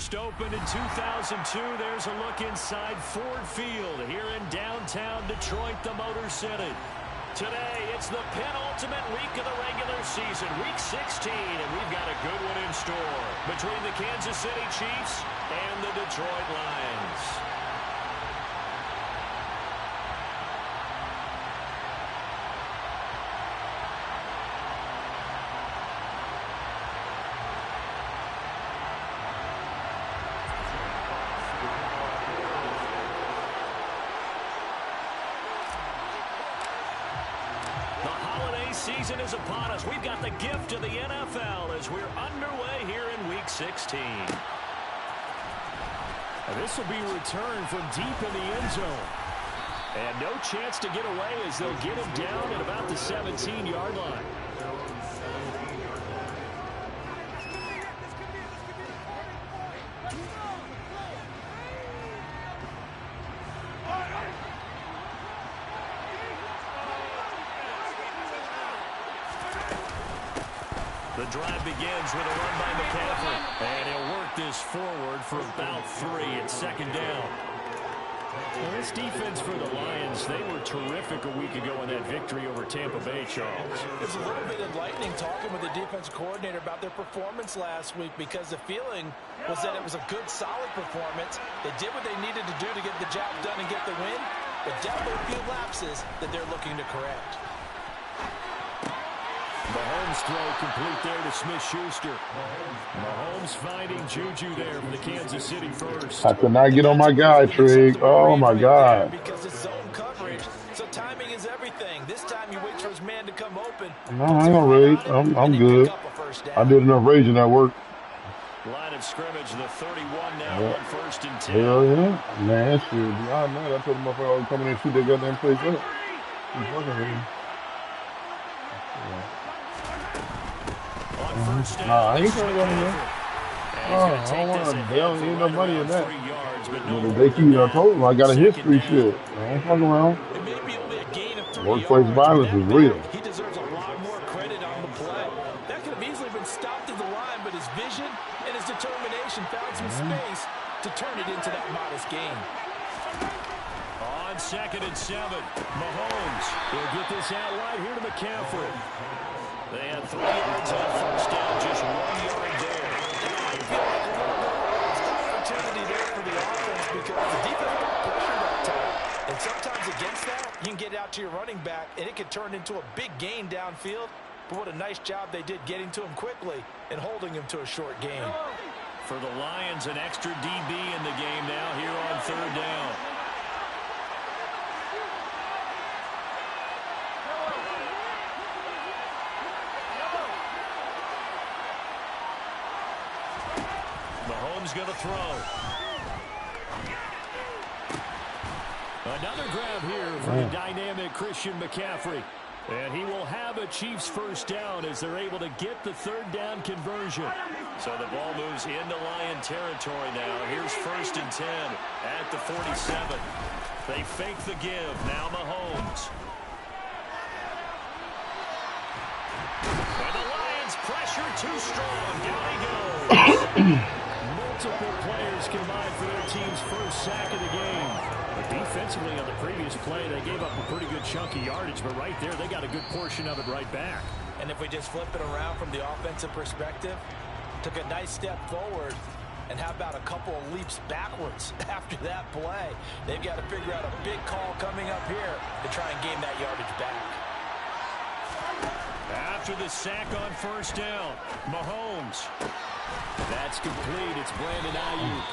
first opened in 2002. There's a look inside Ford Field here in downtown Detroit, the Motor City. Today, it's the penultimate week of the regular season, week 16, and we've got a good one in store between the Kansas City Chiefs and the Detroit Lions. Season is upon us. We've got the gift of the NFL as we're underway here in Week 16. This will be returned from deep in the end zone. And no chance to get away as they'll get him down at about the 17-yard line. The drive begins with a run by McCaffrey. And he'll work this forward for about 3 at second down. Well, this defense for the Lions, they were terrific a week ago in that victory over Tampa Bay, Charles. It's a little bit enlightening talking with the defensive coordinator about their performance last week because the feeling was that it was a good, solid performance. They did what they needed to do to get the job done and get the win, but definitely a few lapses that they're looking to correct. Mahomes throw complete there to Smith-Schuster. Mahomes finding Juju there for the Kansas City first. I could not get on my guy, Trig. Oh, my God. Because it's zone coverage, so timing is everything. This time you wait for his man to come open. No, I ain't gonna rage. I'm good. I did enough raging at work. Line of scrimmage, the 31 now on 1st and 10. Hell yeah. Man, shit. Beyond that, I told them I was coming in and shoot that goddamn place up. He's fucking with me. Nah, I ain't trying to go in there. I don't want to. They don't need no money in that. They keep. I told them I got a history shit. I ain't fucking around. Workplace violence is real. He deserves a lot more credit on the play. That could have easily been stopped at the line, but his vision and his determination found some space to turn it into that modest gain. On 2nd and 7, Mahomes will get this out right here to McCaffrey. They had 3 yards on first down, just 1 yard there. Opportunity there for the offense because the defense got pressure that time. And sometimes against that, you can get out to your running back, and it could turn into a big gain downfield. But what a nice job they did getting to him quickly and holding him to a short gain. For the Lions, an extra DB in the game now here on 3rd down. Mahomes going to throw. Another grab here for the dynamic Christian McCaffrey. And he will have a Chiefs first down as they're able to get the 3rd down conversion. So the ball moves into Lion territory now. Here's 1st and 10 at the 47. They fake the give. Now Mahomes. And the Lions pressure too strong. Down he goes. Multiple players combined for their team's first sack of the game. But defensively on the previous play, they gave up a pretty good chunk of yardage, but right there, they got a good portion of it right back. And if we just flip it around from the offensive perspective, took a nice step forward, and how about a couple of leaps backwards after that play? They've got to figure out a big call coming up here to try and gain that yardage back. After the sack on first down, Mahomes. That's complete. It's Brandon Ayuk.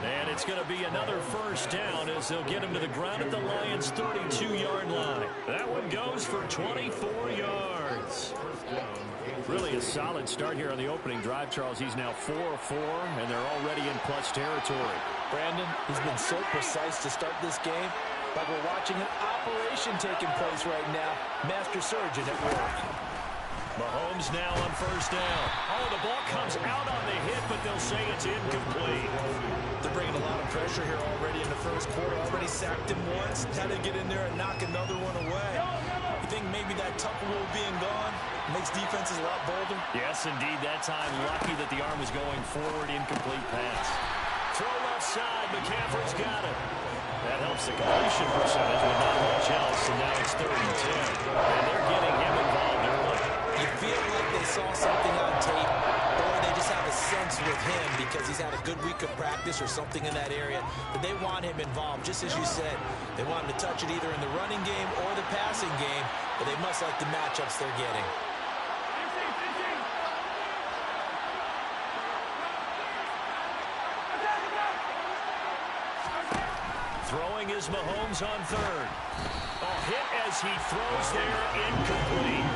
And it's going to be another first down as they'll get him to the ground at the Lions' 32-yard line. That one goes for 24 yards. Really a solid start here on the opening drive, Charles. He's now 4 of 4, and they're already in plus territory. Brandon, he's been so precise to start this game, like we're watching an operation taking place right now. Master surgeon at work. Mahomes now on first down. Oh, the ball comes out on the hit, but they'll say it's incomplete. They're bringing a lot of pressure here already in the first quarter. Already sacked him once. Now they get in there and knock another one away. You think maybe that Tucker rule being gone Makes defenses a lot bolder. Yes, indeed. That time, lucky that the arm was going forward. Incomplete pass. Throw left side. McCaffrey's got it. That helps the completion percentage, but not much else. And now it's 3rd and 10. And they're getting him involved early. You feel like they saw something on tape, or they just have a sense with him because he's had a good week of practice or something in that area that they want him involved. Just as you said, they want him to touch it either in the running game or the passing game, but they must like the matchups they're getting. Throwing is Mahomes on 3rd. A hit as he throws there, incomplete.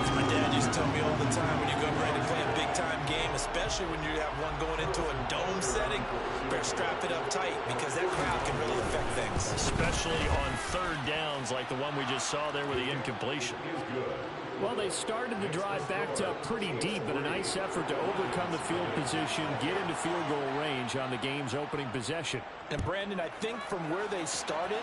As my dad used to tell me all the time, when you're getting ready to play a big-time game, especially when you have one going into a dome setting, better strap it up tight because that crowd can really affect things. Especially on 3rd downs like the one we just saw there with the incompletion. Well, they started the drive backed up pretty deep, but a nice effort to overcome the field position, get into field goal range on the game's opening possession. And, Brandon, I think from where they started,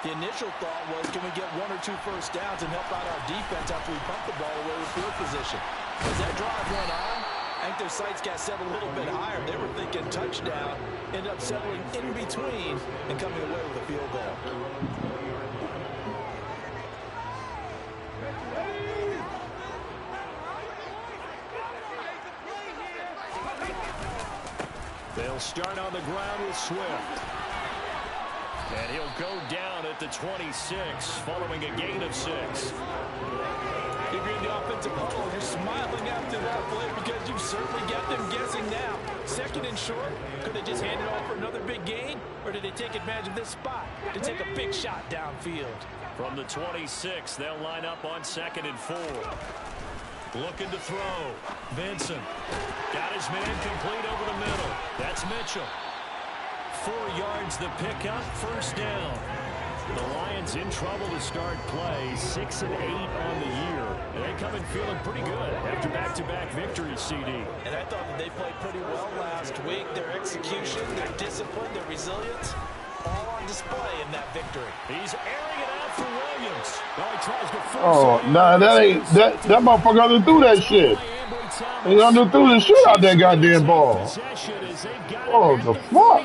the initial thought was, can we get 1 or 2 first downs and help out our defense after we pump the ball away with field position? As that drive went on, I think their sights got set a little bit higher. They were thinking touchdown, ended up settling in between and coming away with a field goal. They'll start on the ground with Swift. And he'll go down at the 26, following a gain of 6. If you're in the offensive huddle, you're smiling after that play because you've certainly got them guessing now. 2nd and short, could they just hand it off for another big gain? Or did they take advantage of this spot to take a big shot downfield? From the 26, they'll line up on 2nd and 4. Looking to throw. Vincent got his man complete over the middle. That's Mitchell. 4 yards the pickup, 1st down. The Lions in trouble to start play, 6 and 8 on the year. And they come in feeling pretty good after back-to-back victories, CD. And I thought that they played pretty well last week. Their execution, their discipline, their resilience, all on display in that victory. He's airing it out for Williams. Well, he tries to force Oh, nah, that ain't that motherfucker underthrew that shit. He underthrew the shit out that goddamn ball. Oh, the fuck?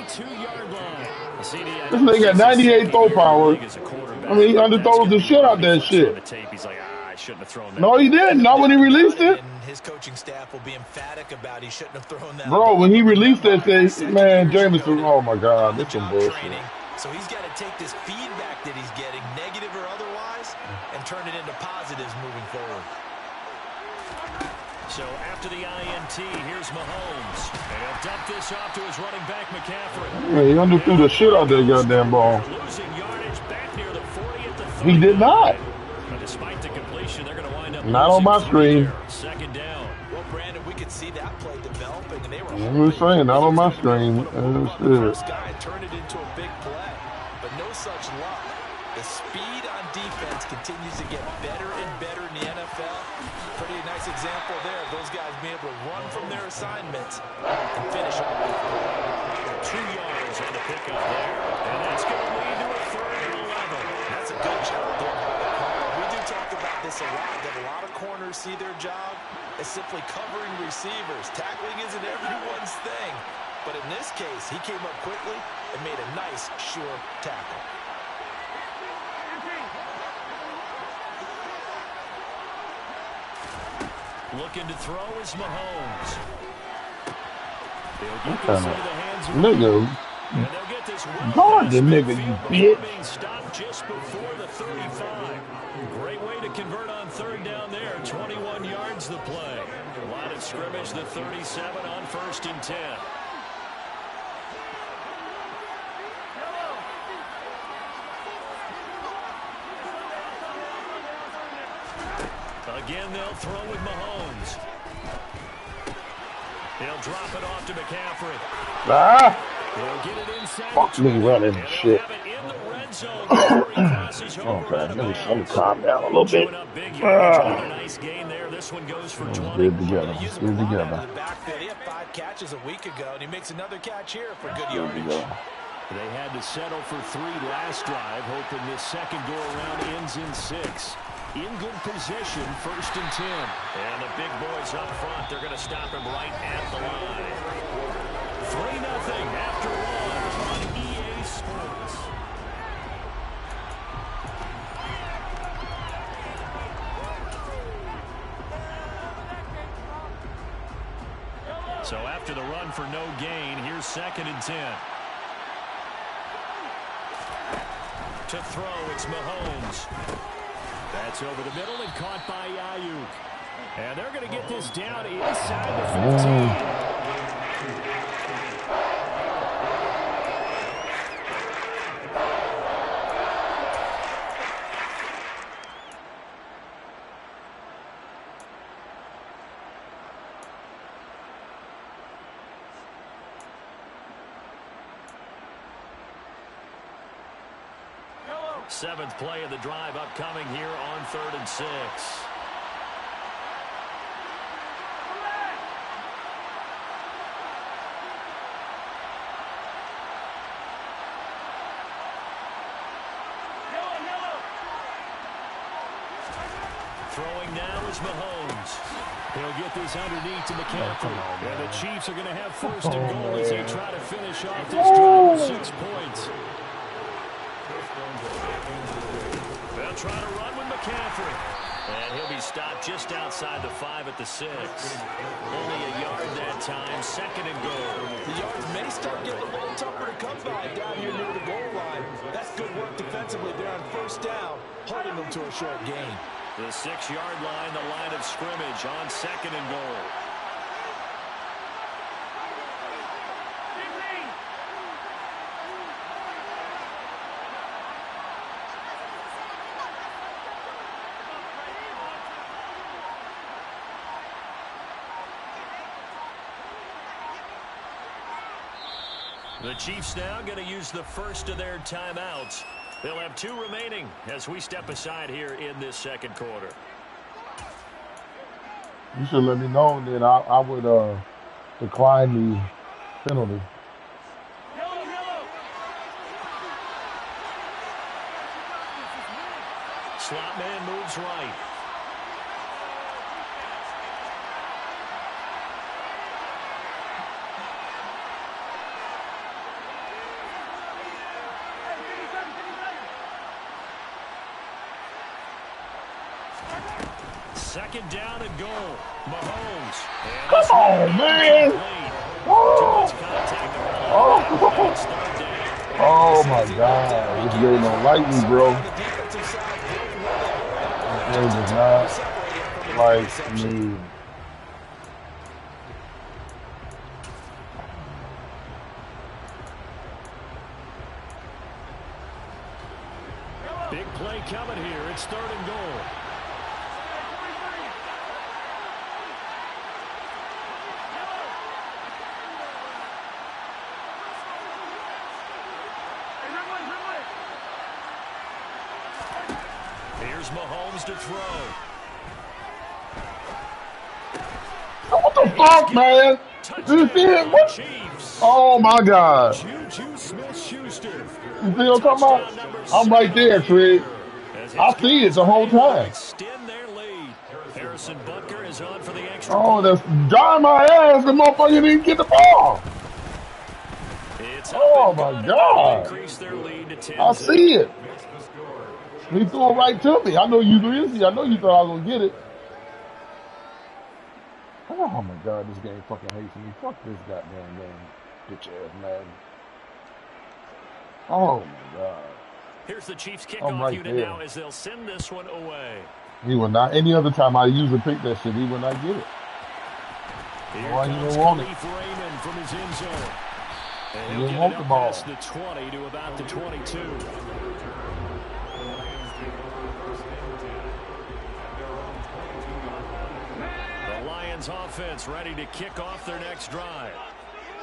This nigga got 98 throw power. I mean, he underthrows the shit out that shit. No, he didn't. Not when he released it. His coaching staff will be emphatic about he shouldn't have thrown that. Bro, when he released that thing, man, Jameson, oh my God, this some bullshit. So he's got to take this feedback that he's getting, negative or otherwise, and turn it into positives moving forward. So after the INT, here's Mahomes. And he'll dump this off to his running back, McCaffrey. Man, he underthrew the shit out that goddamn ball. Losing yardage back near the 40 at the 30. He did not. But despite the completion, they're going to wind up not on my screen. There. 2nd down. Well, Brandon, we could see that play developing, and they were. I was saying, not on my screen. First guy turned it into a big play, but no such luck. The speed on defense continues to get better and better in the NFL. Pretty nice example there. Those guys being able to run from their assignments and finish off. 2 yards on the pickup there. And that's going to lead to a 3rd and 11. That's a good job there by the corner. We do talk about this a lot, that a lot of corners see their job as simply covering receivers. Tackling isn't everyone's thing. But in this case, he came up quickly and made a nice, sure tackle. Looking to throw is Mahomes. What kind of nigga? Guard the nigga, you bitch. Stopped just before the 35. Great way to convert on 3rd down there. 21 yards the play. Line of scrimmage, the 37 on 1st and 10. Again, they'll throw with Mahomes. He'll drop it off to McCaffrey. Ah! He'll get it inside. Fuck me running shit. Okay, let me calm down a little bit. Nice gain there. This one goes for 20. Good together. Good together. He had 5 catches a week ago, and he makes another catch here for good yardage. They had to settle for 3 last drive, hoping this second go-around ends in 6. in good position, 1st and 10. And the big boys up front, they're going to stop him right at the line. 3-0 after one on EA Sports. So after the run for no gain, here's 2nd and 10. To throw, it's Mahomes. That's over the middle and caught by Ayuk. And they're going to get this down inside the 15. 7th play of the drive upcoming here on 3rd and 6. Throwing now is Mahomes. He'll get this underneath to McCaffrey. And the Chiefs are going to have 1st and goal as they try to finish off this drive with 6 points. They'll try to run with McCaffrey. And he'll be stopped just outside the 5 at the 6. Only a yard that time, 2nd and goal. The yards may start getting a little tougher to come by down here near the goal line. That's good work defensively there on 1st down, holding them to a short gain. The 6-yard line, the line of scrimmage on 2nd and goal. The Chiefs now going to use the first of their timeouts. They'll have 2 remaining as we step aside here in this 2nd quarter. You should let me know, and then I would decline the penalty. Slot man moves right. Second down and goal. Mahomes. Come on, man. Oh my God. This game don't like me, bro. This game does not like me. Big play coming here. It's 3rd and goal. Here's Mahomes to throw. What the fuck, man? You see it? What? Oh my God. Juju Smith-Schuster. You see what I'm talking about? I'm right there, Fred. I see it the whole time. Extend their lead. Harrison Butker is on for the extra. Oh, that's dime my ass. The motherfucker didn't get the ball. Oh my God. I see it. He threw it right to me. I know you did. I know you thought I was gonna get it. Oh my God, this game fucking hates me. Fuck this goddamn game, bitch ass man. Oh my God. Here's the Chiefs kickoff right unit there. now as they'll send this one away. He will not. Any other time I usually pick that shit, he will not get it. Why you don't want it? Raymond from his end zone. And He he'll didn't get want it the up ball. past the 20 to about the 22. The Lions offense ready to kick off their next drive.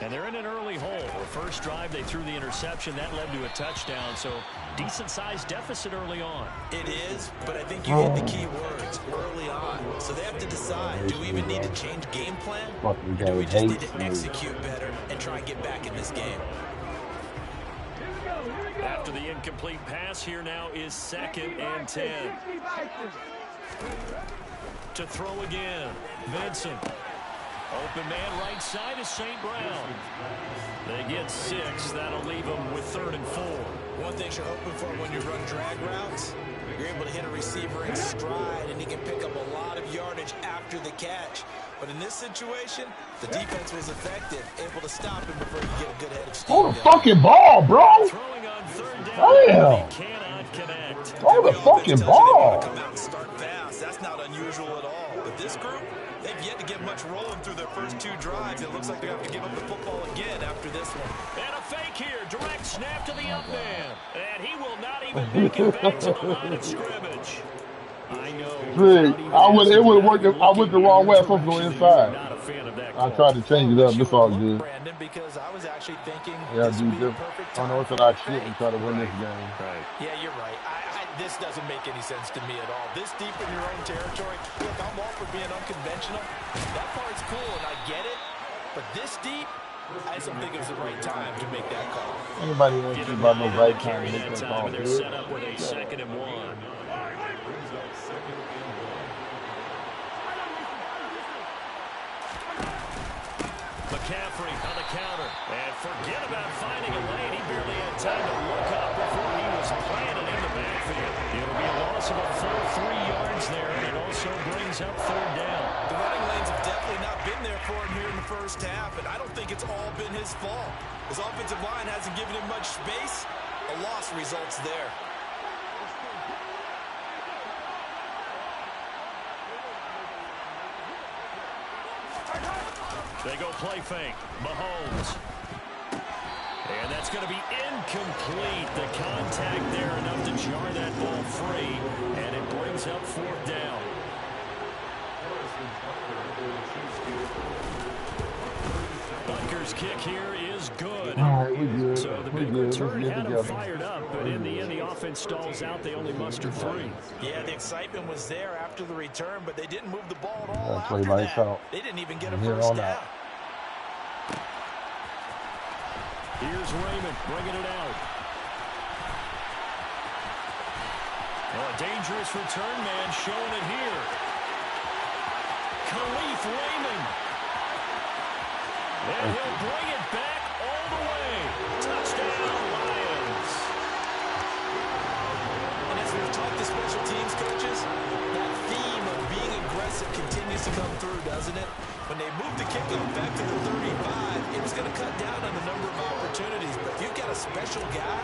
And they're in an early hole. The first drive, they threw the interception. That led to a touchdown, so decent-sized deficit early on. It is, but I think you hit the key words, early on. So they have to decide, do we even need to change game plan? Or do we just need to execute better and try and get back in this game? After the incomplete pass, here now is 2nd and 10. to throw again. Vincent. Open man right side is St. Brown. They get 6. That'll leave them with 3rd and 4. One thing you're hoping for when you run drag routes, you're able to hit a receiver in stride, and he can pick up a lot of yardage after the catch. But in this situation, the defense was effective, able to stop him before he could get a good head of steam. Oh, the fucking ball, bro. Throwing on 3rd down. Damn. He cannot connect. Oh, the fucking ball. Come out and start fast. That's not unusual at all. But this group, they've yet to get much rolling through their first 2 drives. It looks like they're going to have to give up the football again after this one. And a fake here. Direct snap to the up man. And he will not even make it back to the line of scrimmage. I know. It would have worked if I went the wrong way. I'm supposed to go inside. Not a fan of that I tried to change it up. It's all good. Brandon, because I was actually thinking this would be the perfect time. Unorthodox shit and try to win this game. Right. Yeah, you're right. This doesn't make any sense to me at all. This deep in your own territory, look, I'm all for being unconventional. That part's cool, and I get it. But this deep, I just don't think it was the right time to make that call. Anybody wants to about no right time to make that call? They're set up with a 2nd and 1. McCaffrey on the counter. And forget about finding a lane. He barely had time to look up before he was planted in the backfield. It'll be a loss of a full 3 yards there, and it also brings up 3rd down. The running lanes have definitely not been there for him here in the first half, and I don't think it's all been his fault. His offensive line hasn't given him much space. A loss results there. They go play fake. Mahomes. And that's going to be incomplete. The contact there enough to jar that ball free. And it brings up 4th down. Butker's kick here is good. All right, we good. So the big return had them fired up, but in the end, the offense stalls out. They only mustered 3. Yeah, the excitement was there after the return, but they didn't move the ball at all Play after lights that. out. They didn't even get a first down. Here's Raymond bringing it out. Oh, a dangerous return man showing it here. Khalif Raymond. And he'll bring it back all the way. Touchdown, Lions. And as we've talked to special teams coaches, that theme of being aggressive continues to come through, doesn't it? When they moved the kickoff back to the 35, it was going to cut down on the number of opportunities. But if you've got a special guy,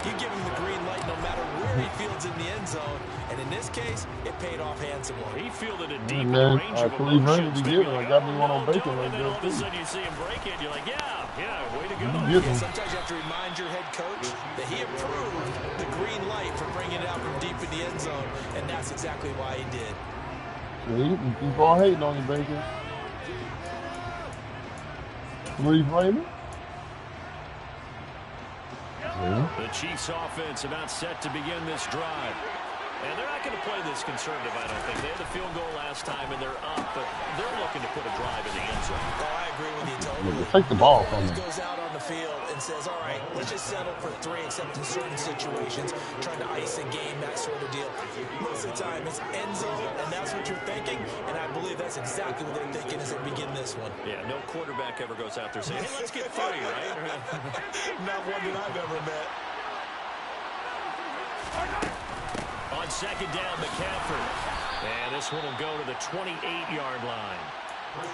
you give him the green light no matter where he fields in the end zone. And in this case, it paid off handsomely. He fielded it deep in Man, the range of Khalif Raymond emotions. be giving. I got me one on bacon And right then there, all of a too. sudden you see him break it, you're like, yeah, way to go. Yeah, sometimes you have to remind your head coach that he approved the green light for bringing it out from deep in the end zone, and that's exactly why he did. See, you keep on hating on you, bacon. Khalif Raymond. The Chiefs offense about set to begin this drive. And they're not going to play this conservative, I don't think. They had the field goal last time, and they're up, but they're looking to put a drive in the end zone. Oh, I agree with you totally. Take the ball from He him. goes out on the field and says, all right, let's just settle for 3, except in certain situations, trying to ice a game, that sort of deal. Most of the time, it's end zone, and that's what you're thinking, and I believe that's exactly what they're thinking as they begin this one. Yeah, no quarterback ever goes out there saying, hey, let's get 3, right? Not one that I've ever met. On 2nd down, McCaffrey. And this one will go to the 28-yard line.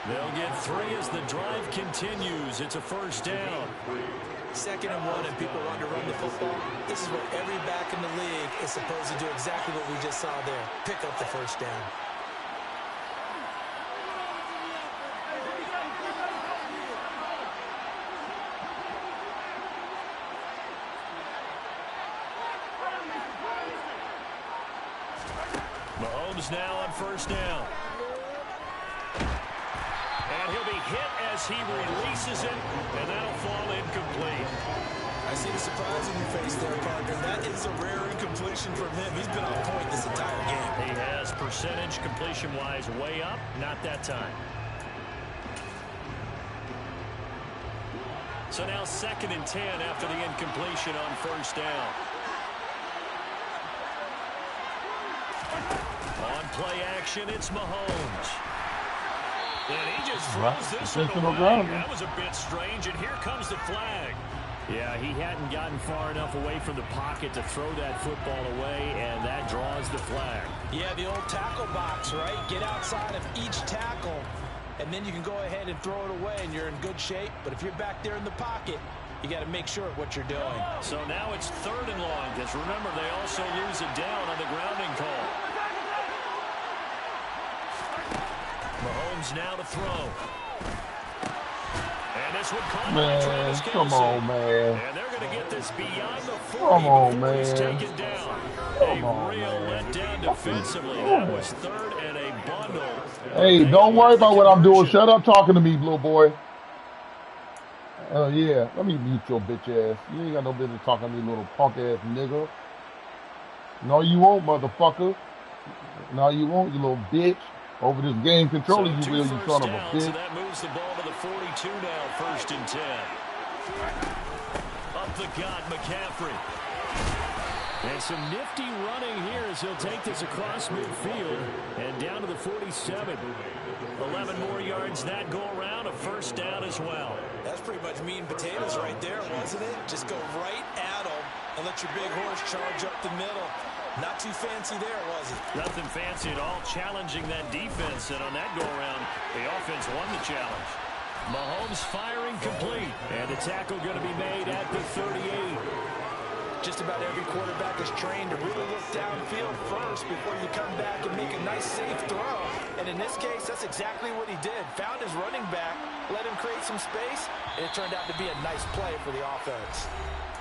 They'll get 3 as the drive continues. It's a 1st down. 2nd and 1, and people want to run the football. This is what every back in the league is supposed to do, exactly what we just saw there. Pick up the 1st down. Mahomes now on 1st down. And he'll be hit as he releases it, and that'll fall incomplete. I see the surprise in your face there, partner. That is a rare incompletion from him. He's been on point this entire game. He has percentage completion-wise way up, not that time. So now 2nd and 10 after the incompletion on 1st down. On play action. It's Mahomes. And he just throws this one away. That was a bit strange, and here comes the flag. Yeah, he hadn't gotten far enough away from the pocket to throw that football away, and that draws the flag. Yeah, the old tackle box, right? Get outside of each tackle, and then you can go ahead and throw it away, and you're in good shape. But if you're back there in the pocket, you got to make sure of what you're doing. So now it's 3rd and long, because remember, they also lose it down on the grounding call. Mahomes now to throw. And this one caught by Travis Kelce. Come on, man. And they're going to get this beyond the 40 come on, before man. he's taken down. Come a on, real man. letdown defensively. That was 3rd and a bundle. Hey, don't worry about what I'm doing. Shut up talking to me, little boy. Yeah, let me mute your bitch ass. You ain't got no business talking to me, little punk ass nigga. No, you won't, motherfucker. No, you won't, you little bitch. Over this game controller, you will, you son of a bitch. So that moves the ball to the 42 now, 1st and 10. Up the gut, McCaffrey. And some nifty running here as he'll take this across midfield and down to the 47. 11 more yards that go around, a 1st down as well. That's pretty much meat and potatoes right there, wasn't it? Just go right at them and let your big horse charge up the middle. Not too fancy there, was it? Nothing fancy at all, challenging that defense, and on that go-around, the offense won the challenge. Mahomes firing complete, and the tackle going to be made at the 38. Just about every quarterback is trained to really look downfield first before you come back and make a nice, safe throw. And in this case, that's exactly what he did. Found his running back, let him create some space, and it turned out to be a nice play for the offense.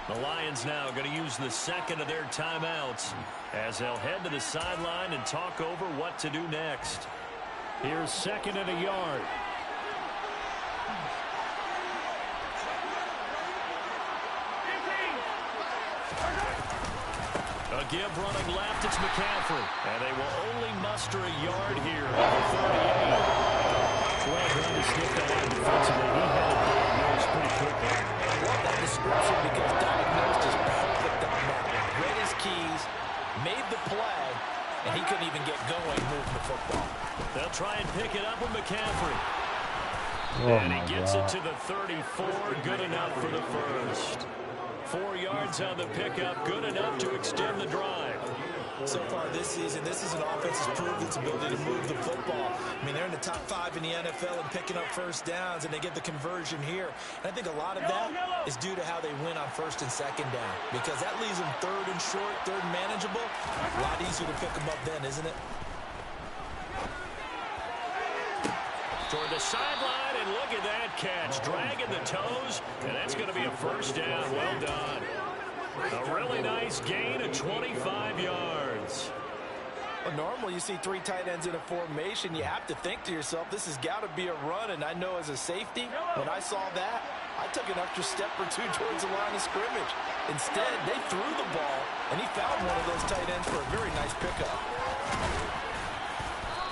The Lions now going to use the 2nd of their timeouts as they'll head to the sideline and talk over what to do next. Here's 2nd and a yard. A give running left, it's McCaffrey. And they will only muster a yard here at the 38. Well, trying to sniff that out defensively. He had it diagnosed pretty quickly. I love that description because diagnosed is perfect on that one. Read his keys, made the play, and he couldn't even get going moving the football. They'll try and pick it up with McCaffrey. And he gets it to the 34. Good enough for the 1st. 4 yards on the pickup. Good enough to extend the drive. So far this season, this is an offense that's proved its ability to move the football. I mean, they're in the top 5 in the NFL and picking up 1st downs, and they get the conversion here. And I think a lot of that is due to how they win on 1st and 2nd down, because that leaves them 3rd and short, 3rd and manageable. A lot easier to pick them up then, isn't it? Toward the sideline, and look at that catch. Dragging the toes, and that's going to be a 1st down. Well done. A really nice gain of 25 yards. Well, normally you see 3 tight ends in a formation. You have to think to yourself, this has got to be a run. And I know as a safety, when I saw that, I took an extra step or 2 towards the line of scrimmage. Instead, they threw the ball, and he found one of those tight ends for a very nice pickup.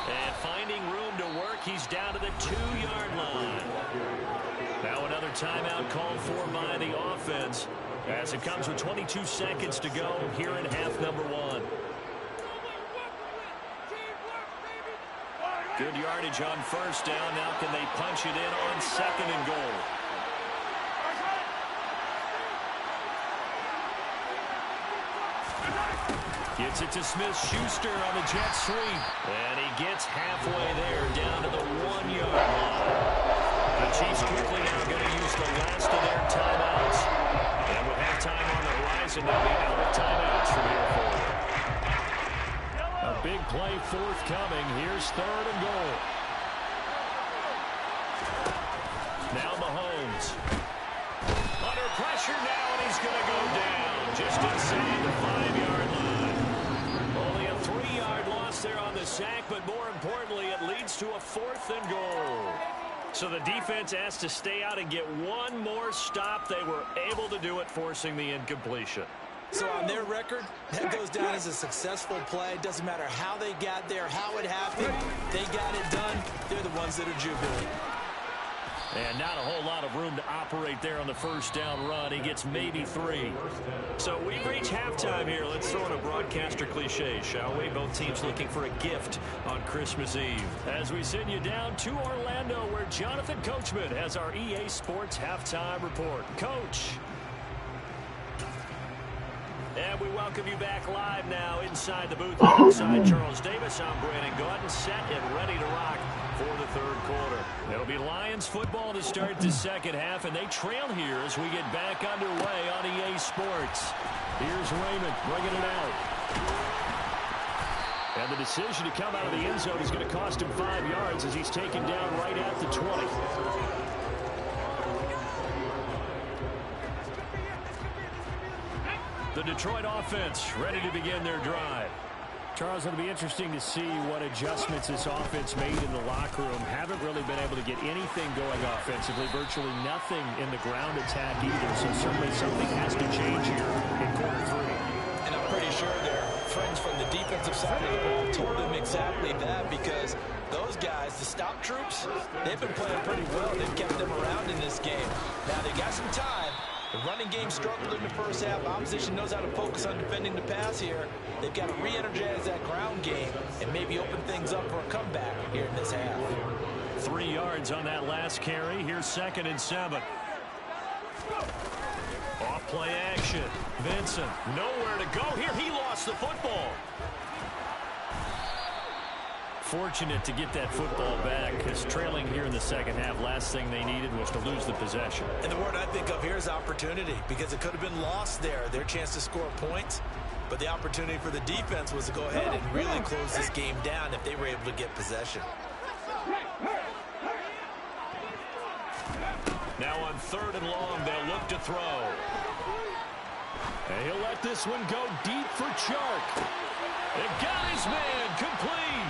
And finding room to work, he's down to the 2-yard line. Now another timeout called for by the offense as it comes with 22 seconds to go here in half number 1. Good yardage on 1st down. Now can they punch it in on 2nd and goal? Gets it to Smith-Schuster on the jet sweep. And he gets halfway there, down to the 1-yard line. The Chiefs quickly now going to use the last of their timeouts. And with halftime on the horizon, they'll be out of timeouts from here forward. A big play forthcoming. Here's 3rd and goal. Now Mahomes. Under pressure now, and he's going to go down just inside the 5-yard line. Only a 3-yard loss there on the sack, but more importantly, it leads to a 4th and goal. So the defense has to stay out and get one more stop. They were able to do it, forcing the incompletion. So on their record, that goes down as a successful play. Doesn't matter how they got there, how it happened. They got it done. They're the ones that are jubilant. And not a whole lot of room to operate there on the first down run. He gets maybe 3. So we've reached halftime here. Let's throw in a broadcaster cliche, shall we? Both teams looking for a gift on Christmas Eve. As we send you down to Orlando, where Jonathan Coachman has our EA Sports halftime report. Coach. And we welcome you back live now inside the booth alongside Charles Davis. I'm Brandon Gordon, set and ready to rock for the third quarter. It'll be Lions football to start the second half, and they trail here as we get back underway on EA Sports. Here's Raymond bringing it out. And the decision to come out of the end zone is going to cost him 5 yards as he's taken down right at the 20. The Detroit offense ready to begin their drive. Charles, it'll be interesting to see what adjustments this offense made in the locker room. Haven't really been able to get anything going offensively. Virtually nothing in the ground attack either. So certainly something has to change here in quarter 3. And I'm pretty sure their friends from the defensive side of the ball told them exactly that, because those guys, the stop troops, they've been playing pretty well. They've kept them around in this game. Now they got some time. The running game struggled in the first half. Opposition knows how to focus on defending the pass here. They've got to re-energize that ground game and maybe open things up for a comeback here in this half. 3 yards on that last carry. Here's 2nd and 7. Off play action. Vincent, nowhere to go here. He lost the football. Fortunate to get that football back, because trailing here in the second half, last thing they needed was to lose the possession. And the word I think of here is opportunity, because it could have been lost there, their chance to score points. But the opportunity for the defense was to go ahead and really close this game down if they were able to get possession. Now on 3rd and long, they'll look to throw. And he'll let this one go deep for Chark. It got his man complete.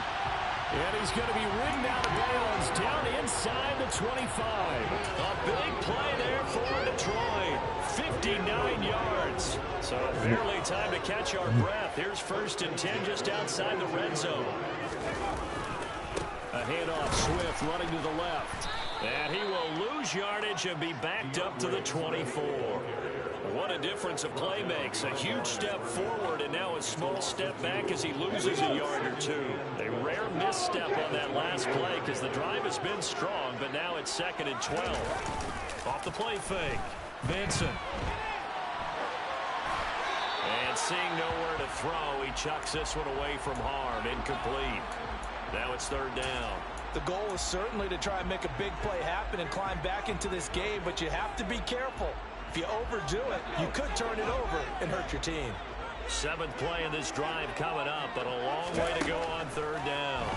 And he's going to be ridden out of bounds down inside the 25. A big play there for Detroit. 59 yards. So barely time to catch our breath. Here's 1st and 10 just outside the red zone. A handoff, Swift running to the left. And he will lose yardage and be backed up to the 24. What a difference a play makes. A huge step forward and now a small step back as he loses a yard or 2. A rare misstep on that last play because the drive has been strong, but now it's 2nd and 12. Off the play fake. Vincent. And seeing nowhere to throw, he chucks this one away from harm. Incomplete. Now it's 3rd down. The goal is certainly to try and make a big play happen and climb back into this game, but you have to be careful. If you overdo it, you could turn it over and hurt your team. 7th play in this drive coming up, but a long way to go on 3rd down.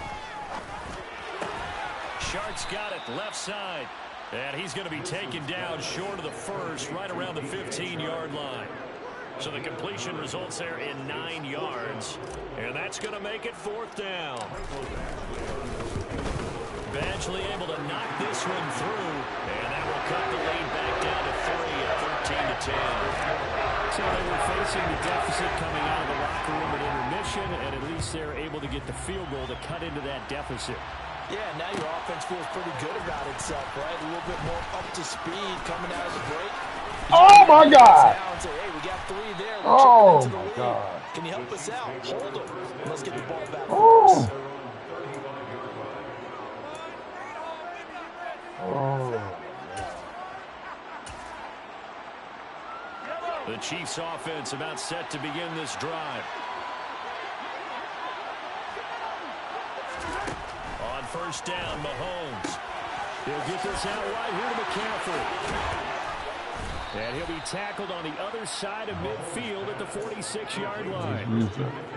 Shark's got it left side. And he's going to be taken down short of the first, right around the 15-yard line. So the completion results there in 9 yards. And that's going to make it 4th down. Badgley able to knock this one through. And that will cut the lead back down to 3 at 13-10. So they were facing the deficit coming out of the locker room at intermission, and at least they're able to get the field goal to cut into that deficit. Yeah, now your offense feels pretty good about itself, right? A little bit more up to speed coming out of the break. Oh, my God. Say, hey, we got 3 there. Oh, my God. Can you help us out? Hold them. Let's get the ball back. Oh. Oh. The Chiefs offense about set to begin this drive. On 1st down, Mahomes. He'll get this out right here to McCaffrey. And he'll be tackled on the other side of midfield at the 46-yard line.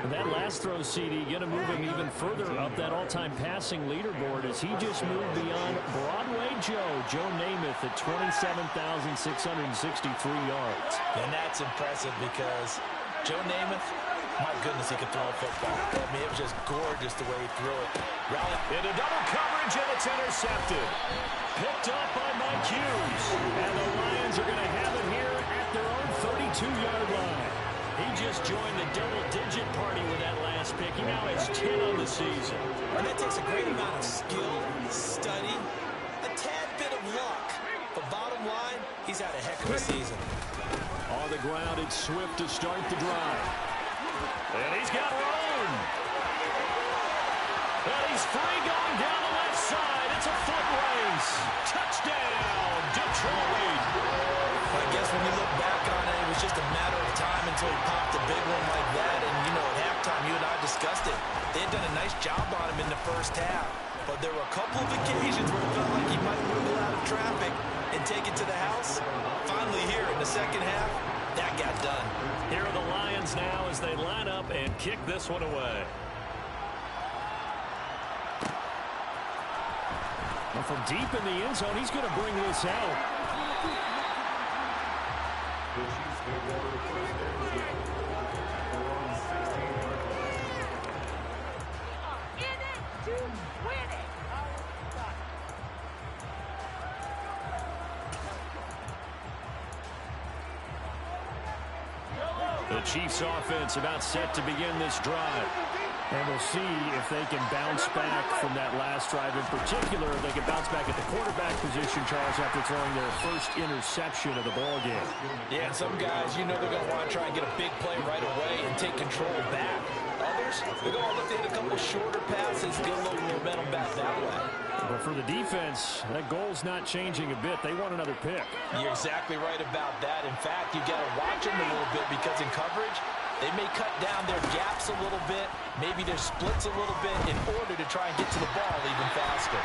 And that last throw, CD, going to move him even further up that all-time passing leaderboard as he just moved beyond Broadway Joe Namath at 27,663 yards. And that's impressive because Joe Namath, my goodness, he could throw a football. I mean, it was just gorgeous the way he threw it. Into double coverage, and it's intercepted. Picked up by Mike Hughes. And the Lions are going to have it here at their own 32-yard line. He just joined the double-digit party with that last pick. He now has 10 on the season. And that takes a great amount of skill, study, a tad bit of of luck. But bottom line, he's had a heck of a season. On the ground, it's Swift to start the drive. And he's got room. And he's free going down the left side. It's a foot race. Touchdown, Detroit. I guess when you look back on it, it was just a matter of time until he popped a big one like that. And, you know, at halftime, you and I discussed it. They had done a nice job on him in the first half. But there were a couple of occasions where it felt like he might wiggle out of traffic and take it to the house. Finally here in the second half, that got done. Here are the Lions now as they line up and kick this one away. And from deep in the end zone, he's going to bring this out. The Chiefs offense about set to begin this drive. And we'll see if they can bounce back from that last drive. In particular, if they can bounce back at the quarterback position, Charles, after throwing their first interception of the ballgame. Yeah, and some guys, you know they're going to want to try and get a big play right away and take control back. Others, they're going to look to hit a couple shorter passes, get a little momentum back that way. But for the defense, that goal's not changing a bit. They want another pick. You're exactly right about that. In fact, you got to watch them a little bit because in coverage, they may cut down their gaps a little bit, maybe their splits a little bit in order to try and get to the ball even faster.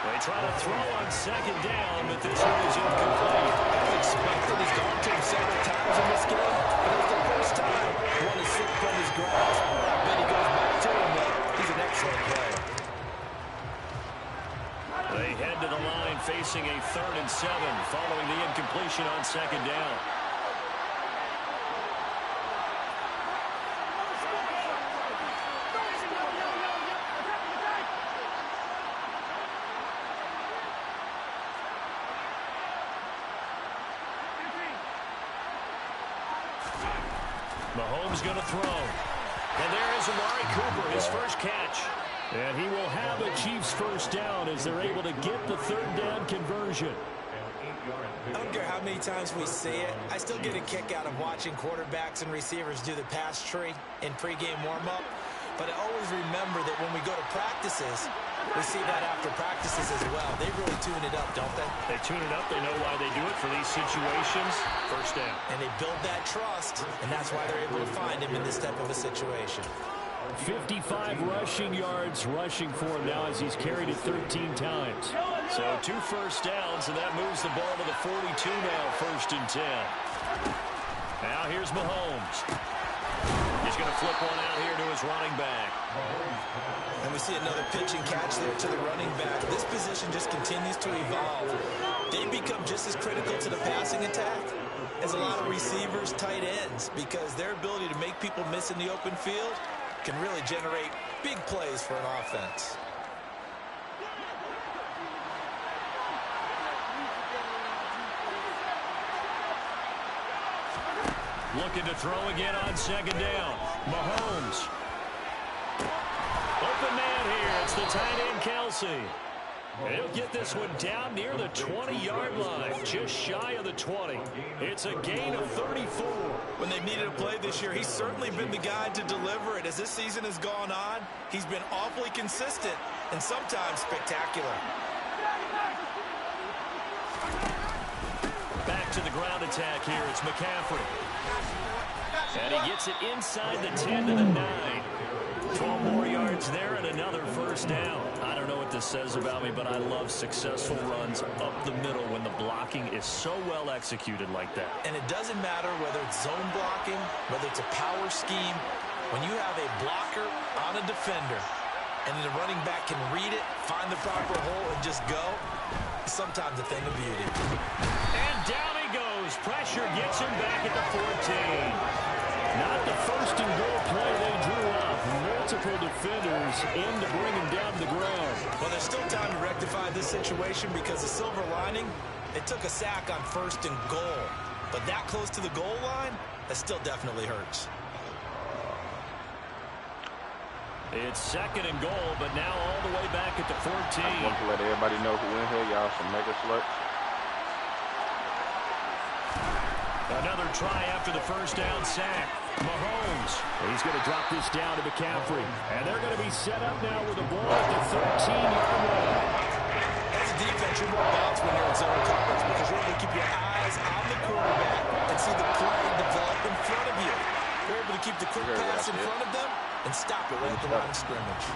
They try to throw on second down, but this one is incomplete. As expected, he's gone to him several times in this game, but it's the first time one is slipped from his grasp. I bet he goes back to him, though. He's an excellent player. They head to the line facing a 3rd and 7 following the incompletion on second down. Mahomes going to throw. And there is Amari Cooper, his first catch. And he will have a Chiefs first down as they're able to get the 3rd down conversion. I don't care how many times we see it. I still get a kick out of watching quarterbacks and receivers do the pass tree in pregame warm-up. But I always remember that when we go to practices, we see that after practices as well. They really tune it up, don't they? They tune it up. They know why they do it for these situations. First down. And they build that trust, and that's why they're able to find him in this type of a situation. 55 rushing yards rushing for him now as he's carried it 13 times. So 2 first downs, and that moves the ball to the 42 now, 1st and 10. Now here's Mahomes. He's going to flip one out here to his running back. And we see another pitch and catch there to the running back. This position just continues to evolve. They become just as critical to the passing attack as a lot of receivers, tight ends, because their ability to make people miss in the open field can really generate big plays for an offense. Looking to throw again on second down. Mahomes. Open man here. It's the tight end, Kelsey. And he'll get this one down near the 20-yard line, just shy of the 20. It's a gain of 34. When they've needed a play this year, he's certainly been the guy to deliver it. As this season has gone on, he's been awfully consistent and sometimes spectacular. Back to the ground attack here. It's McCaffrey. And he gets it inside the 10 to the 9. 12 more yards there and another first down. I don't know what this says about me, but I love successful runs up the middle when the blocking is so well executed like that. And it doesn't matter whether it's zone blocking, whether it's a power scheme. When you have a blocker on a defender and the running back can read it, find the proper hole, and just go, it's sometimes a thing of beauty. And down he goes. Pressure gets him back at the 14. Not the first and goal play they drew up. Multiple defenders in to bring him down to the ground. Well, there's still time to rectify this situation because the silver lining, they took a sack on 1st and goal. But that close to the goal line, that still definitely hurts. It's 2nd and goal, but now all the way back at the 14. I want to let everybody know who in here. Y'all some mega sluts. Another try after the first down sack. Mahomes. He's going to drop this down to McCaffrey. And they're going to be set up now with the ball at the 13-yard line. As a defense, you're more balanced when you're in zone coverage because you're able to keep your eyes on the quarterback and see the play develop in front of you. You're able to keep the quick pass in front of them and stop it right at the line of scrimmage.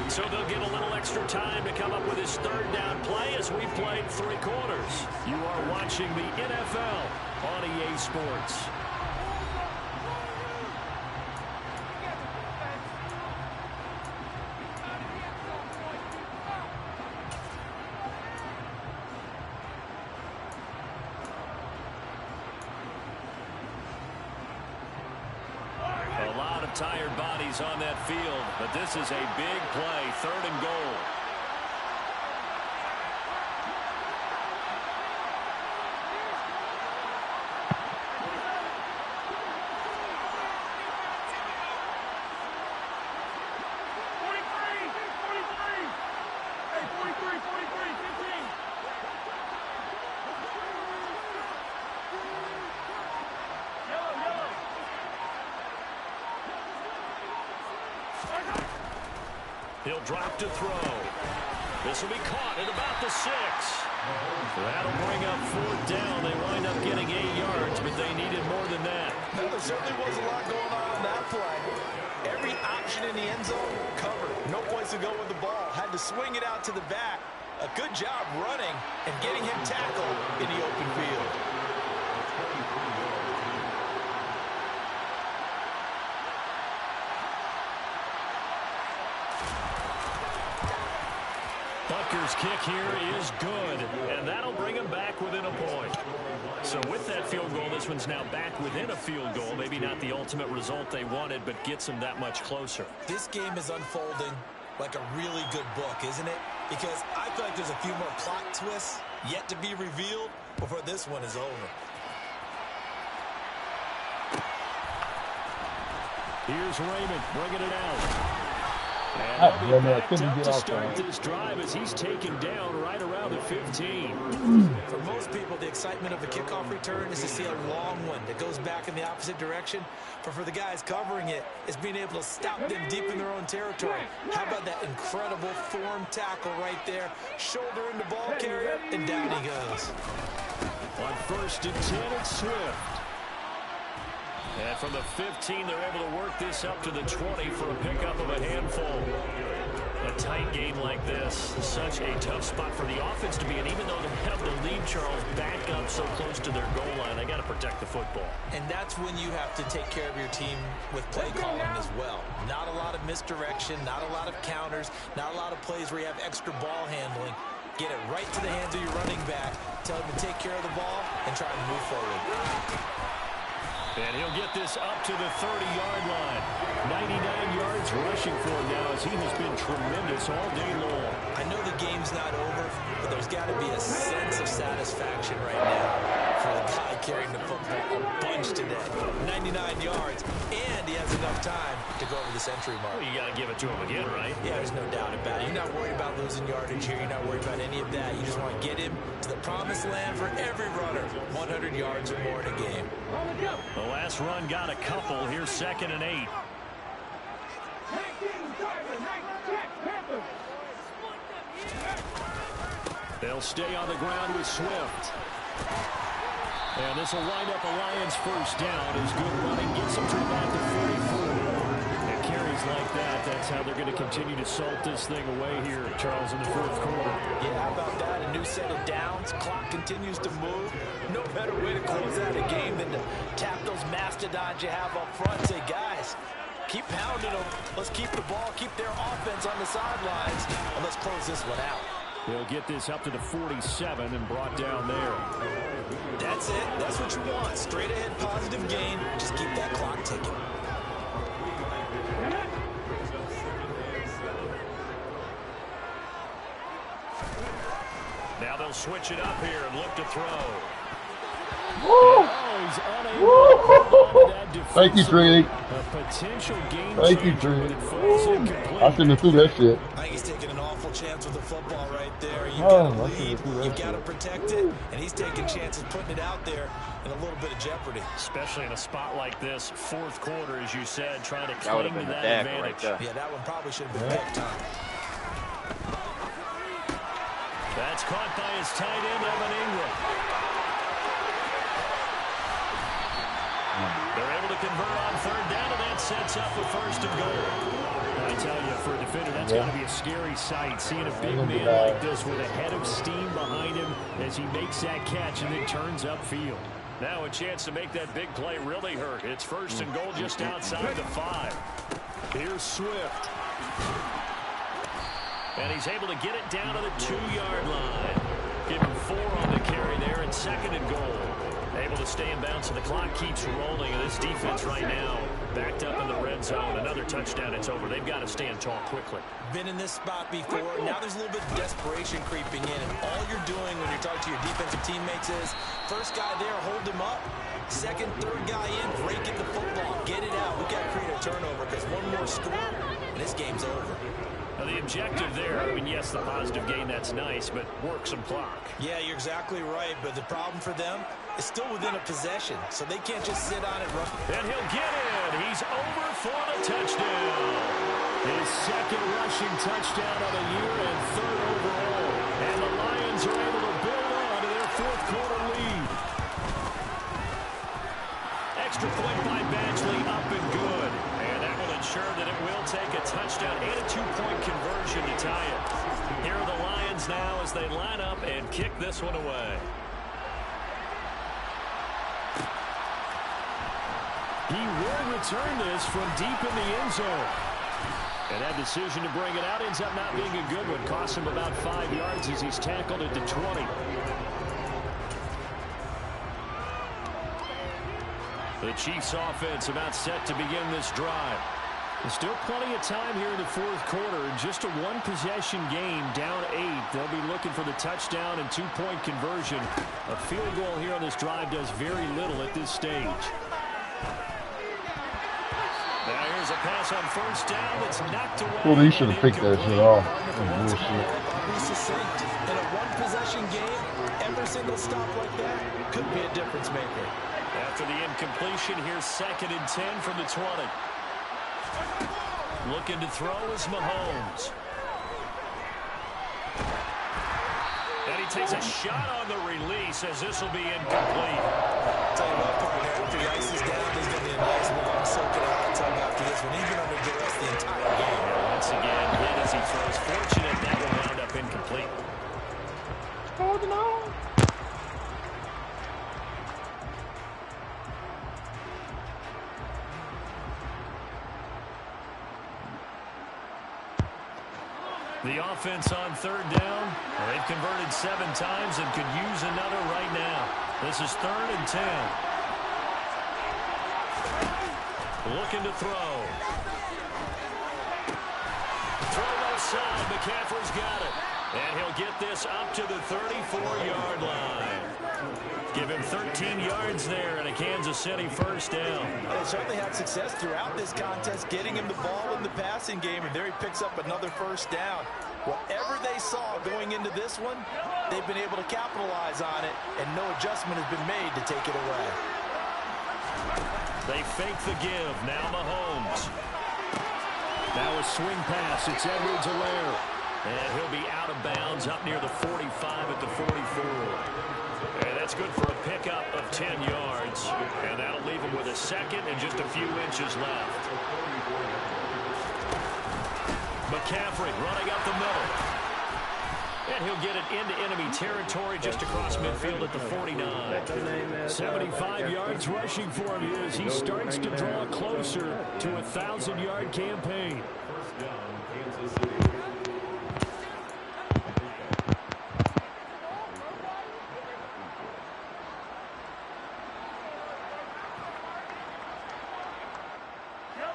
So they'll get a little extra time to come up with his 3rd down play as we played 3 quarters. You are watching the NFL on EA Sports. A lot of tired bodies on that field, but this is a big play, 3rd and goal. He'll drop to throw. This will be caught at about the 6. That'll bring up 4th down. They wind up getting 8 yards, but they needed more than that. Well, there certainly was a lot going on in that play. Every option in the end zone covered. No place to go with the ball. Had to swing it out to the back. A good job running and getting him tackled in the open field. Butker's kick here is good, and that'll bring him back within a point. So with that field goal, this one's now back within a field goal. Maybe not the ultimate result they wanted, but gets them that much closer. This game is unfolding like a really good book, isn't it? Because I feel like there's a few more plot twists yet to be revealed before this one is over. Here's Raymond bringing it out. And he'll be backed up to start this drive as he's taken down right around the 15. For most people, the excitement of a kickoff return is to see a long one that goes back in the opposite direction. But for the guys covering it, it's being able to stop them deep in their own territory. How about that incredible form tackle right there? Shoulder into ball carrier, and down he goes. On 1st and 10, it's Swift. And from the 15, they're able to work this up to the 20 for a pickup of a handful. A tight game like this, such a tough spot for the offense to be in. Even though they have the lead, Charles, back up so close to their goal line, they got to protect the football. And that's when you have to take care of your team with play calling as well. Not a lot of misdirection, not a lot of counters, not a lot of plays where you have extra ball handling. Get it right to the hands of your running back, tell him to take care of the ball, and try to move forward. And he'll get this up to the 30-yard line. 99 yards rushing for him now as he has been tremendous all day long. I know the game's not over, but there's got to be a sense of satisfaction right now for the guy carrying the football a bunch today. 99 yards, and he has enough time to go over the century mark. Well, you got to give it to him again, right? Yeah, there's no doubt about it. You're not worried about losing yardage here. You're not worried about any of that. You just want to get him to the promised land for every runner. 100 yards or more in a game. The last run got a couple. Here's 2nd and 8. They'll stay on the ground with Swift. And this will wind up a Lions 1st down as good running gets them to about the 44. And carries like that, that's how they're going to continue to salt this thing away here, Charles, in the 4th quarter. Yeah, how about that? A new set of downs. Clock continues to move. No better way to close out a game than to tap those mastodons you have up front. Say, guys, keep pounding them. Let's keep the ball, keep their offense on the sidelines, and let's close this one out. They'll get this up to the 47 and brought down there. That's it. That's what you want. Straight ahead positive gain. Just keep that clock ticking. Now they'll switch it up here and look to throw. Oh, He's unable to hold on to that defensive. Thank you, Trinity. A potential game Thank you, changer, Trinity. but it falls incomplete. I shouldn't have threw that shit. I think he's taking an awful chance with the football right there. You've Oh, got to I lead, shouldn't have threw that you've got to shit. protect it, and he's taking chances putting it out there in a little bit of jeopardy. Especially in a spot like this, fourth quarter, as you said, trying to That would cling have to been the that dagger right advantage. there. Yeah, that one probably should have been big time. That's caught by his tight end, Evan Ingram. They're able to convert on third down, and that sets up a first and goal. I tell you, for a defender, that's got to be a scary sight, seeing a big man like this with a head of steam behind him as he makes that catch and then turns upfield. Now a chance to make that big play really hurt. It's first and goal just outside the 5. Here's Swift. And he's able to get it down to the 2-yard line. Give him 4 on the carry there, and second and goal. Able to stay in bounds, and the clock keeps rolling. And this defense right now backed up in the red zone. Another touchdown, it's over. They've got to stand tall quickly. Been in this spot before. Now there's a little bit of desperation creeping in. And all you're doing when you're talking to your defensive teammates is, first guy there, hold him up. Second, third guy in, break it the football. Get it out. We've got to create a turnover because one more score, and this game's over. Now the objective there, I mean, yes, the positive gain, that's nice, but work some clock. Yeah, you're exactly right. But the problem for them is still within a possession, so they can't just sit on it. And he'll get in. He's over for the touchdown. His second rushing touchdown of the year and third overall. And the Lions are able to build on to their fourth quarter lead. Extra point by Badgley, up and good. And that will ensure that it will take a touchdown and a 2-point conversion to tie it. Here are the Lions now as they line up and kick this one away. He will return this from deep in the end zone. And that decision to bring it out ends up not being a good one. Costs him about 5 yards as he's tackled at the 20. The Chiefs offense about set to begin this drive. There's still plenty of time here in the fourth quarter. Just a one-possession game, down 8. They'll be looking for the touchdown and 2-point conversion. A field goal here on this drive does very little at this stage. Now here's a pass on first down that's knocked away. Well, he should have picked that shit off. That's bullshit. Be succinct. In a one-possession game, every single stop like that could be a difference maker. After the incompletion, here's 2nd and 10 from the 20. Looking to throw is Mahomes. And he takes a shot on the release as this will be incomplete. Tell you what, partner, after the ice is down, there's going to be a nice long soaking hot tub after this one, even under duress the entire game. And once again, hit as he throws. Fortunate that will wound up incomplete. Holding on. The offense on third down. They've converted 7 times and could use another right now. This is 3rd and 10. Looking to throw. Throw left side. McCaffrey's got it. And he'll get this up to the 34-yard line. Give him 13 yards there and a Kansas City first down. They certainly had success throughout this contest, getting him the ball in the passing game, and there he picks up another first down. Whatever they saw going into this one, they've been able to capitalize on it, and no adjustment has been made to take it away. They fake the give. Now Mahomes. Now a swing pass. It's Edwards-Helaire. And he'll be out of bounds up near the 45 at the 44. And that's good for a pickup of 10 yards. And that'll leave him with a second and just a few inches left. McCaffrey running up the middle. And he'll get it into enemy territory just across midfield at the 49. 75 yards rushing for him here as he starts to draw closer to a 1,000-yard campaign.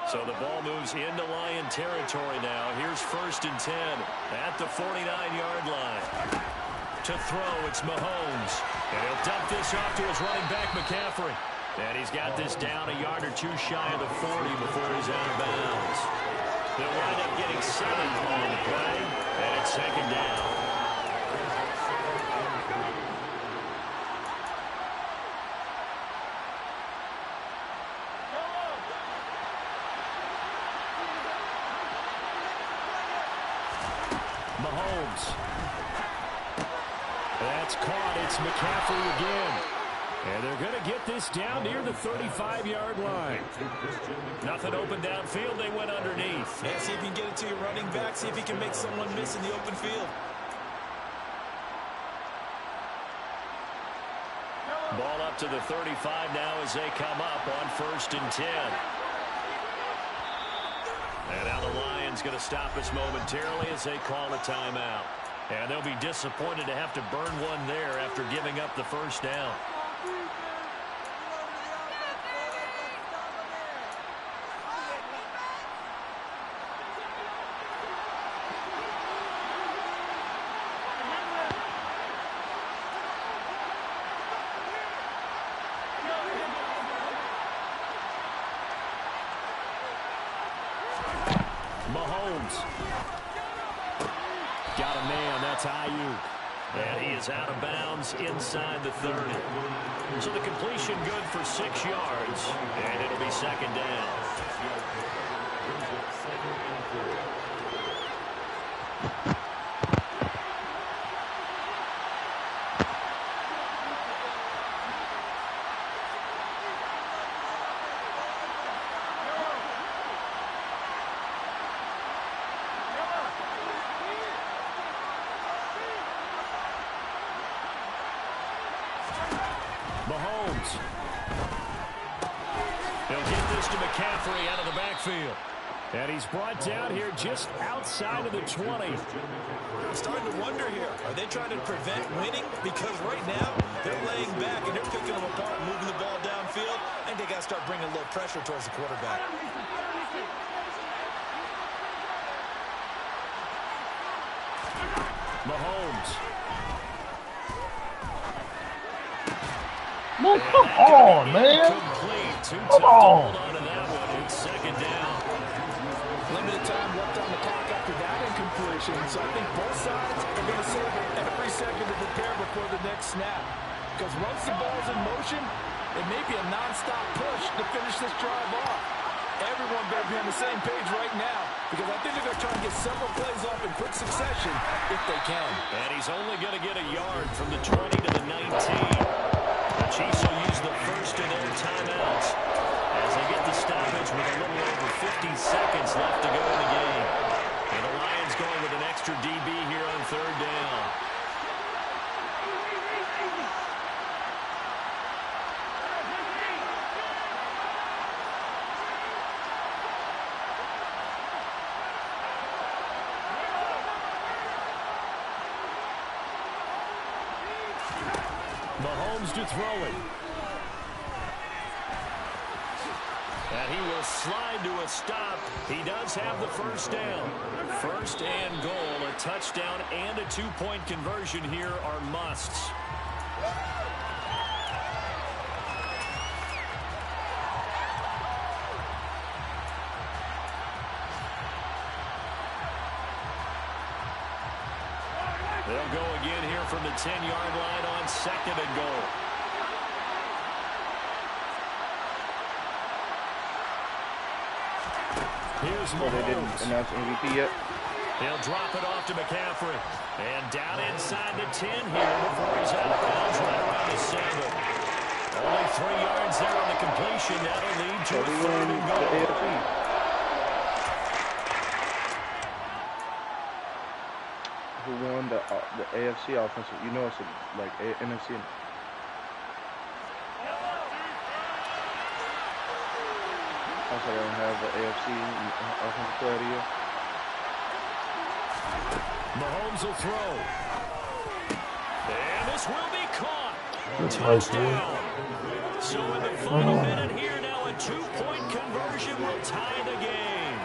So the ball moves into Lion territory now. Here's 1st and 10 at the 49-yard line. To throw, it's Mahomes. And he'll dump this off to his running back, McCaffrey. And he's got this down a yard or two shy of the 40 before he's out of bounds. They'll wind up getting 7 on the play, and it's second down. Mahomes. That's caught. It's McCaffrey again. And they're going to get this down near the 35-yard line. Nothing open downfield. They went underneath. Yeah, see if you can get it to your running back. See if you can make someone miss in the open field. Ball up to the 35 now as they come up on 1st and 10. And now the Lions going to stop us momentarily as they call a timeout. And they'll be disappointed to have to burn one there after giving up the first down. Mahomes. Got a man. That's Ayuk. And he is out of bounds inside the 30. So the completion good for 6 yards. And it'll be second down. Mahomes. He'll get this to McCaffrey out of the backfield. And he's brought down here just outside of the 20. I'm starting to wonder here. Are they trying to prevent winning? Because right now, they're laying back and they're picking them apart, moving the ball downfield. I think they got to start bringing a little pressure towards the quarterback. Mahomes. Man, come on, man. Come on. It's second down. Limited time left on the clock after that incompletion. So I think both sides are going to save every second to prepare before the next snap. Because once the ball's in motion, it may be a nonstop push to finish this drive off. Everyone better be on the same page right now, because I think they're going to try and get several plays off in quick succession if they can. And he's only going to get a yard from the 20 to the 19. The Chiefs will use the first of their timeouts as they get the stoppage with a little over 50 seconds left to go in the game. And the Lions going with an extra DB here on 3rd down. Mahomes to throw it. And he will slide to a stop. He does have the first down. 1st and goal. A touchdown and a 2-point conversion here are musts. They'll go again here from the 10-yard line on 2nd and goal. Here's Mahomes. They didn't announce MVP yet. He'll drop it off to McCaffrey. And down inside the 10 here before he's out of bounds right around the 7. Only 3 yards there on the completion. That'll lead to a 3rd and goal. The AFC. Who won the AFC offensive? You know it's like NFC. Also, I don't have the AFC offensive player of the year. Mahomes will throw. And this will be caught. Touchdown. So in the final minute here now, a 2-point conversion will tie the game.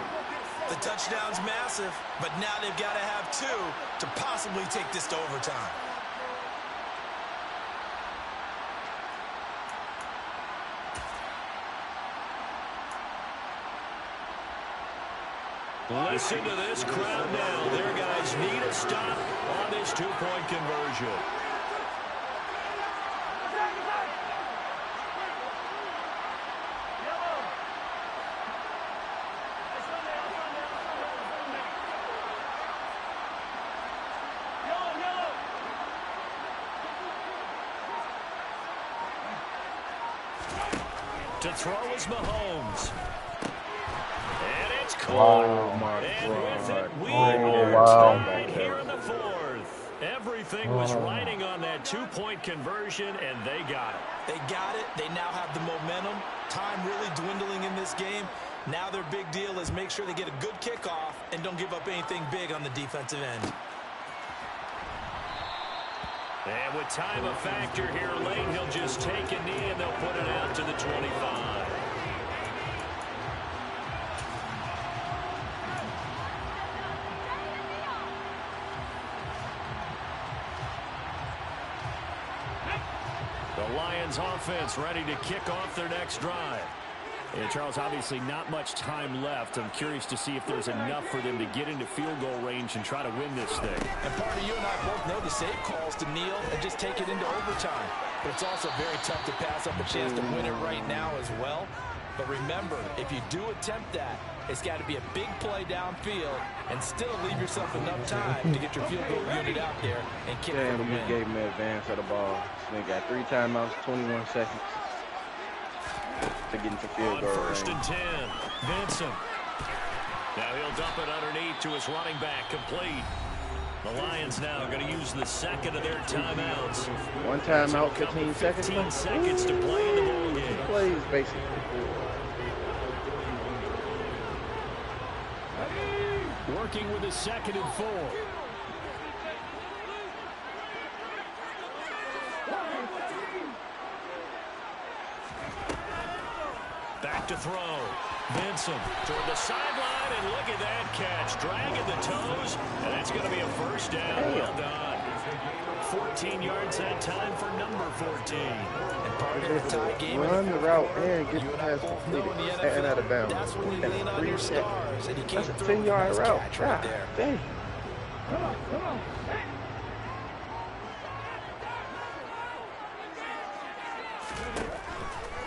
The touchdown's massive, but now they've got to have 2 to possibly take this to overtime. Listen to this crowd now. Their guys need a stop on this two-point conversion. To throw is Mahomes. And it's caught. And with it, we are tied here in the fourth. Everything was riding on that two-point conversion, and they got it. They got it. They now have the momentum. Time really dwindling in this game. Now their big deal is make sure they get a good kickoff and don't give up anything big on the defensive end. And with time a factor here late, he'll just take a knee and they'll put it out to the 25. The Lions offense ready to kick off their next drive. And Charles, obviously not much time left. I'm curious to see if there's enough for them to get into field goal range and try to win this thing. And part of you and I both know the safe calls to kneel and just take it into overtime. But it's also very tough to pass up a chance to win it right now as well. But remember, if you do attempt that, it's got to be a big play downfield and still leave yourself enough time to get your field goal unit out there and kick for the win. You gave him an advance of the ball. They got 3 timeouts, 21 seconds. To get into field goal first and 10, Vincent. Now he'll dump it underneath to his running back, complete. The Lions now going to use the second of their timeouts. 1 timeout, 15 seconds. 15 seconds to play in the ball game. Plays basically. Working with a 2nd and 4. Back to throw. Vincent toward the sideline, and look at that catch. Dragging the toes, and that's going to be a first down. Well done. 14 yards that time for number 14. And part of the tie game. Run the route and get the pass completed. And out of bounds. That's when you lean on your stars. And you that's a 10-yard route. Right there. Dang. Come on.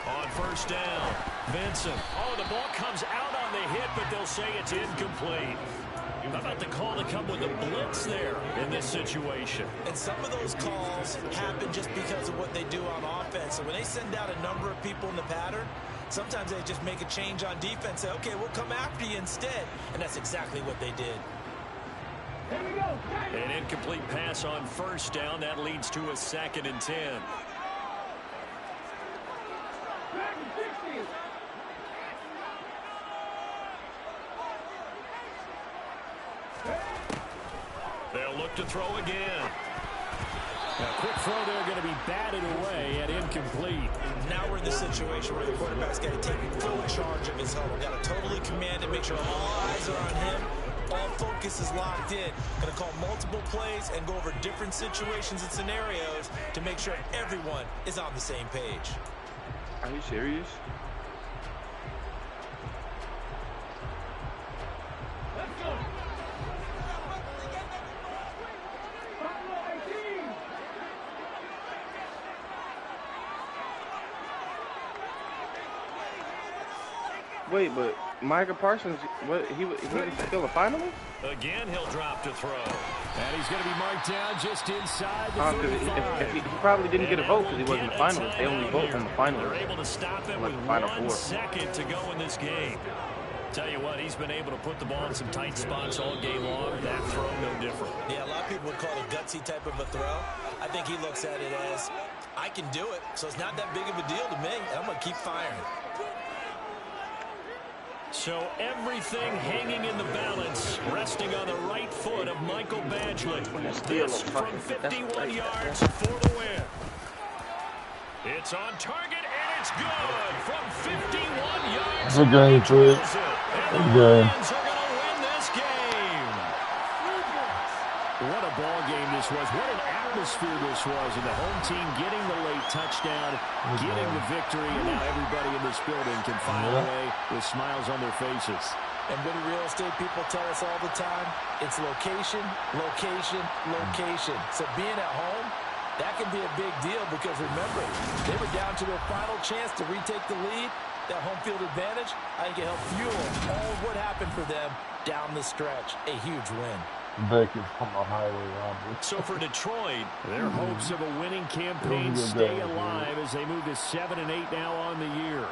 On first down, Vincent. Oh, the ball comes out on the hit, but they'll say it's incomplete. How about the call to come with a blitz there in this situation? And some of those calls happen just because of what they do on offense. So when they send out a number of people in the pattern, sometimes they just make a change on defense. Say, okay, we'll come after you instead. And that's exactly what they did. An incomplete pass on first down. That leads to a 2nd and 10. They'll look to throw again. A quick throw there going to be batted away and incomplete. Now we're in the situation where the quarterback's got to take full charge of his huddle. Got to totally command it, make sure all eyes are on him. All focus is locked in. Going to call multiple plays and go over different situations and scenarios to make sure everyone is on the same page. Are you serious? Wait, but Micah Parsons, what, he was still a finalist? Again, he'll drop to throw. And he's going to be marked down just inside the 35. If he probably didn't get a vote because he wasn't a finalist. They only vote on the finalists. They're able to stop it Like with the final 1 4. second to go in this game. Tell you what, he's been able to put the ball in some tight spots all game long. That throw, no different. Yeah, a lot of people would call it a gutsy type of a throw. I think he looks at it as, I can do it, so it's not that big of a deal to me, and I'm going to keep firing. So everything hanging in the balance, resting on the right foot of Michael Badgley. This from 51 yards for the win. It's on target, and it's good from 51 yards. Good game, Fred. Good game. Lions are going to win this game. What a ball game this was. What an atmosphere this was. And the home team getting the late touchdown, getting the victory, and now everybody in this building can file away with smiles on their faces. And what do real estate people tell us all the time? It's location, location, location. So being at home, that can be a big deal because, remember, they were down to their final chance to retake the lead. That home field advantage, I think it helped fuel all of what happened for them down the stretch. A huge win. Back is from the highway, Robert. So for Detroit, their hopes of a winning campaign stay alive as they move to 7-8 now on the year.